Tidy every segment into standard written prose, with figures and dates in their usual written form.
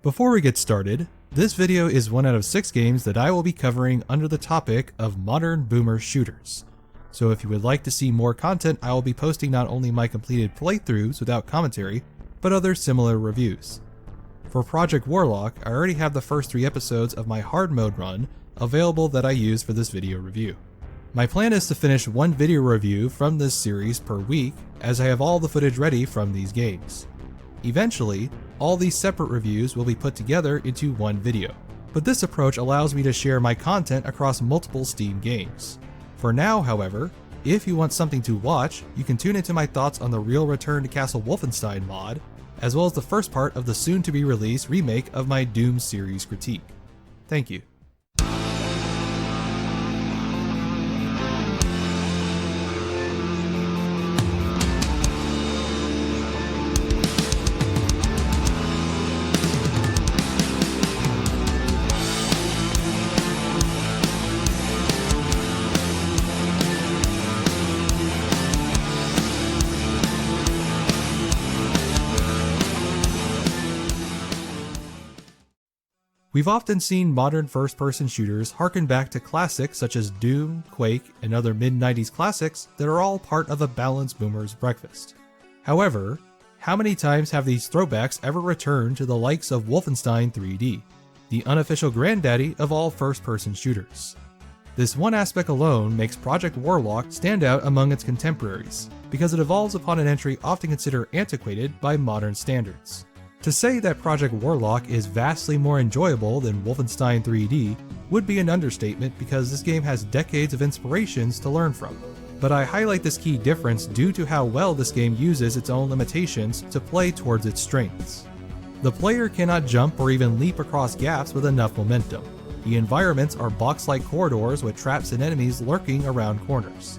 Before we get started, this video is 1 out of 6 games that I will be covering under the topic of modern boomer shooters. So if you would like to see more content, I will be posting not only my completed playthroughs without commentary, but other similar reviews. For Project Warlock, I already have the first 3 episodes of my hard mode run available that I use for this video review. My plan is to finish 1 video review from this series per week, as I have all the footage ready from these games. Eventually, all these separate reviews will be put together into 1 video, but this approach allows me to share my content across multiple Steam games. For now, however, if you want something to watch, you can tune into my thoughts on the real Return to Castle Wolfenstein mod, as well as the first part of the soon-to-be-released remake of my Doom series critique. Thank you. We've often seen modern first-person shooters harken back to classics such as Doom, Quake, and other mid-90s classics that are all part of a balanced boomer's breakfast. However, how many times have these throwbacks ever returned to the likes of Wolfenstein 3D, the unofficial granddaddy of all first-person shooters? This one aspect alone makes Project Warlock stand out among its contemporaries, because it evolves upon an entry often considered antiquated by modern standards. To say that Project Warlock is vastly more enjoyable than Wolfenstein 3D would be an understatement, because this game has decades of inspirations to learn from. But I highlight this key difference due to how well this game uses its own limitations to play towards its strengths. The player cannot jump or even leap across gaps with enough momentum. The environments are box-like corridors with traps and enemies lurking around corners.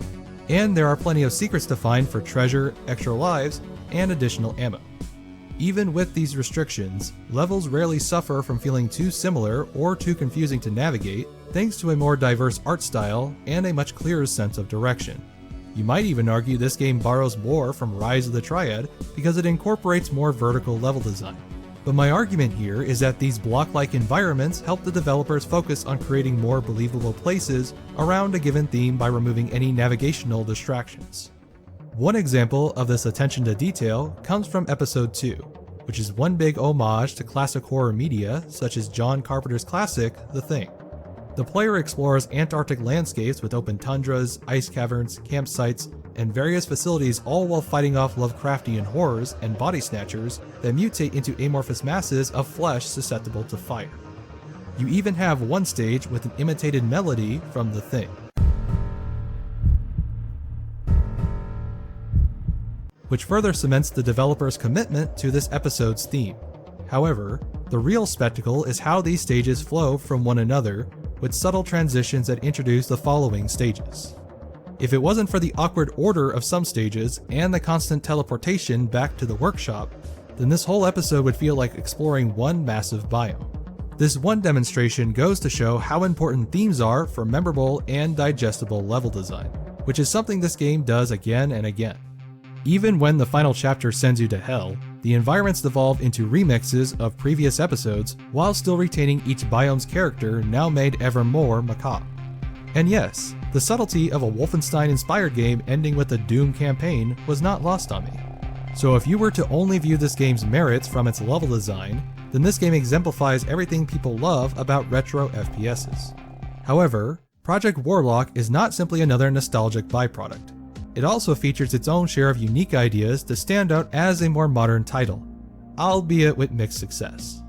And there are plenty of secrets to find for treasure, extra lives, and additional ammo. Even with these restrictions, levels rarely suffer from feeling too similar or too confusing to navigate, thanks to a more diverse art style and a much clearer sense of direction. You might even argue this game borrows more from Rise of the Triad because it incorporates more vertical level design. But my argument here is that these block-like environments help the developers focus on creating more believable places around a given theme by removing any navigational distractions. One example of this attention to detail comes from Episode 2, which is one big homage to classic horror media such as John Carpenter's classic, The Thing. The player explores Antarctic landscapes with open tundras, ice caverns, campsites, and various facilities, all while fighting off Lovecraftian horrors and body snatchers that mutate into amorphous masses of flesh susceptible to fire. You even have one stage with an imitated melody from The Thing, which further cements the developer's commitment to this episode's theme. However, the real spectacle is how these stages flow from one another, with subtle transitions that introduce the following stages. If it wasn't for the awkward order of some stages and the constant teleportation back to the workshop, then this whole episode would feel like exploring one massive biome. This one demonstration goes to show how important themes are for memorable and digestible level design, which is something this game does again and again. Even when the final chapter sends you to hell, the environments devolve into remixes of previous episodes while still retaining each biome's character, now made ever more macabre. And yes, the subtlety of a Wolfenstein-inspired game ending with a Doom campaign was not lost on me. So if you were to only view this game's merits from its level design, then this game exemplifies everything people love about retro FPSs. However, Project Warlock is not simply another nostalgic byproduct. It also features its own share of unique ideas to stand out as a more modern title, albeit with mixed success.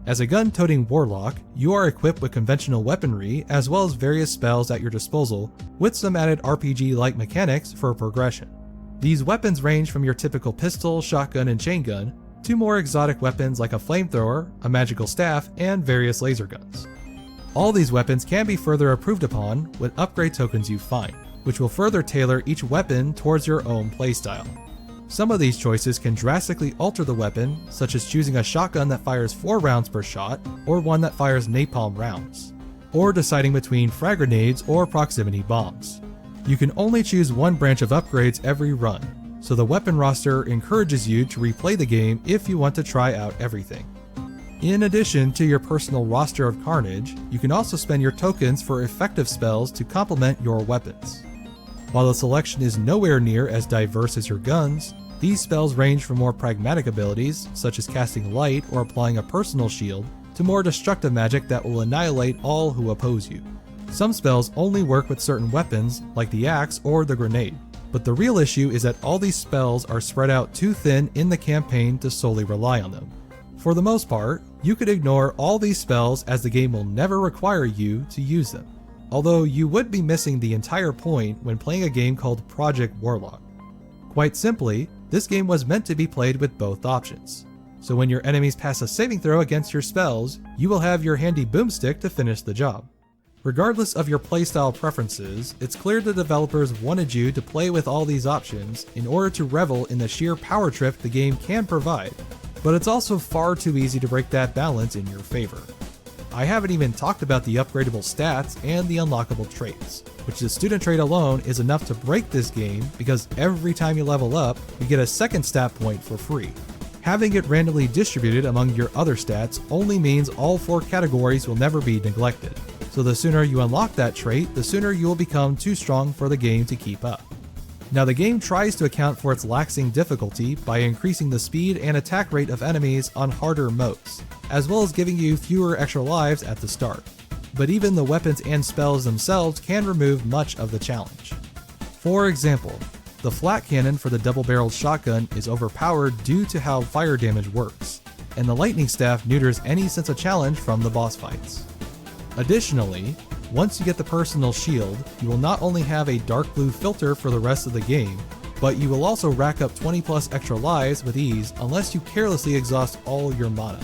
As a gun-toting warlock, you are equipped with conventional weaponry as well as various spells at your disposal, with some added RPG-like mechanics for progression. These weapons range from your typical pistol, shotgun, and chain gun, to more exotic weapons like a flamethrower, a magical staff, and various laser guns. All these weapons can be further improved upon with upgrade tokens you find, which will further tailor each weapon towards your own playstyle. Some of these choices can drastically alter the weapon, such as choosing a shotgun that fires 4 rounds per shot, or one that fires napalm rounds, or deciding between frag grenades or proximity bombs. You can only choose one branch of upgrades every run, so the weapon roster encourages you to replay the game if you want to try out everything. In addition to your personal roster of carnage, you can also spend your tokens for effective spells to complement your weapons. While the selection is nowhere near as diverse as your guns, these spells range from more pragmatic abilities, such as casting light or applying a personal shield, to more destructive magic that will annihilate all who oppose you. Some spells only work with certain weapons, like the axe or the grenade, but the real issue is that all these spells are spread out too thin in the campaign to solely rely on them. For the most part, you could ignore all these spells as the game will never require you to use them, although you would be missing the entire point when playing a game called Project Warlock. Quite simply, this game was meant to be played with both options. So when your enemies pass a saving throw against your spells, you will have your handy boomstick to finish the job. Regardless of your playstyle preferences, it's clear the developers wanted you to play with all these options in order to revel in the sheer power trip the game can provide, but it's also far too easy to break that balance in your favor. I haven't even talked about the upgradable stats and the unlockable traits, which the student trait alone is enough to break this game because every time you level up, you get a second stat point for free. Having it randomly distributed among your other stats only means all 4 categories will never be neglected, so the sooner you unlock that trait, the sooner you will become too strong for the game to keep up. Now the game tries to account for its laxing difficulty by increasing the speed and attack rate of enemies on harder modes, as well as giving you fewer extra lives at the start. But even the weapons and spells themselves can remove much of the challenge. For example, the flat cannon for the double-barreled shotgun is overpowered due to how fire damage works, and the lightning staff neuters any sense of challenge from the boss fights. Additionally, once you get the personal shield, you will not only have a dark blue filter for the rest of the game, but you will also rack up 20 plus extra lives with ease unless you carelessly exhaust all your mana.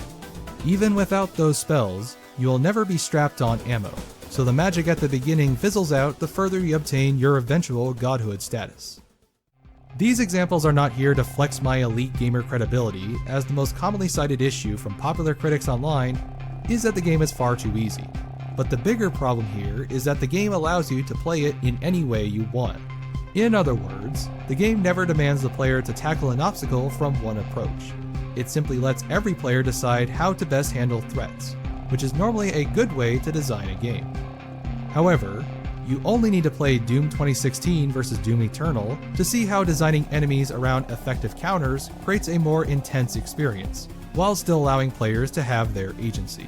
Even without those spells, you will never be strapped on ammo, so the magic at the beginning fizzles out the further you obtain your eventual godhood status. These examples are not here to flex my elite gamer credibility, as the most commonly cited issue from popular critics online is that the game is far too easy. But the bigger problem here is that the game allows you to play it in any way you want. In other words, the game never demands the player to tackle an obstacle from one approach. It simply lets every player decide how to best handle threats, which is normally a good way to design a game. However, you only need to play Doom 2016 vs Doom Eternal to see how designing enemies around effective counters creates a more intense experience, while still allowing players to have their agency.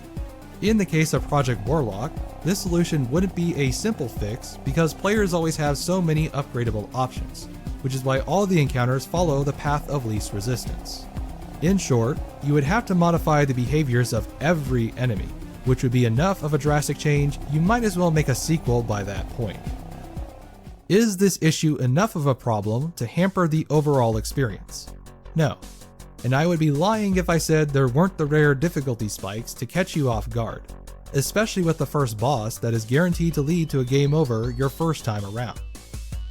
In the case of Project Warlock, this solution wouldn't be a simple fix because players always have so many upgradable options, which is why all the encounters follow the path of least resistance. In short, you would have to modify the behaviors of every enemy, which would be enough of a drastic change you might as well make a sequel by that point. Is this issue enough of a problem to hamper the overall experience? No. And I would be lying if I said there weren't the rare difficulty spikes to catch you off guard, especially with the first boss that is guaranteed to lead to a game over your first time around.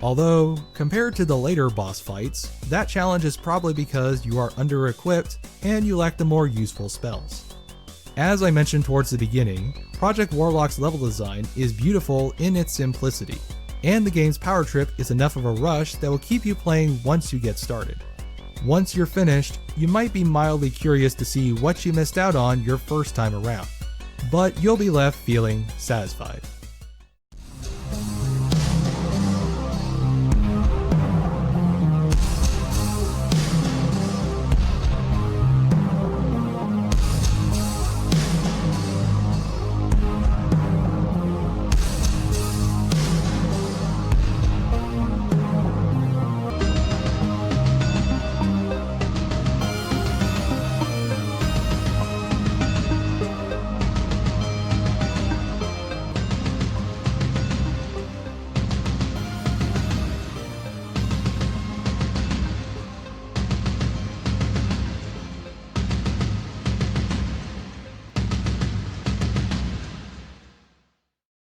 Although, compared to the later boss fights, that challenge is probably because you are under-equipped and you lack the more useful spells. As I mentioned towards the beginning, Project Warlock's level design is beautiful in its simplicity, and the game's power trip is enough of a rush that will keep you playing once you get started. Once you're finished, you might be mildly curious to see what you missed out on your first time around, but you'll be left feeling satisfied.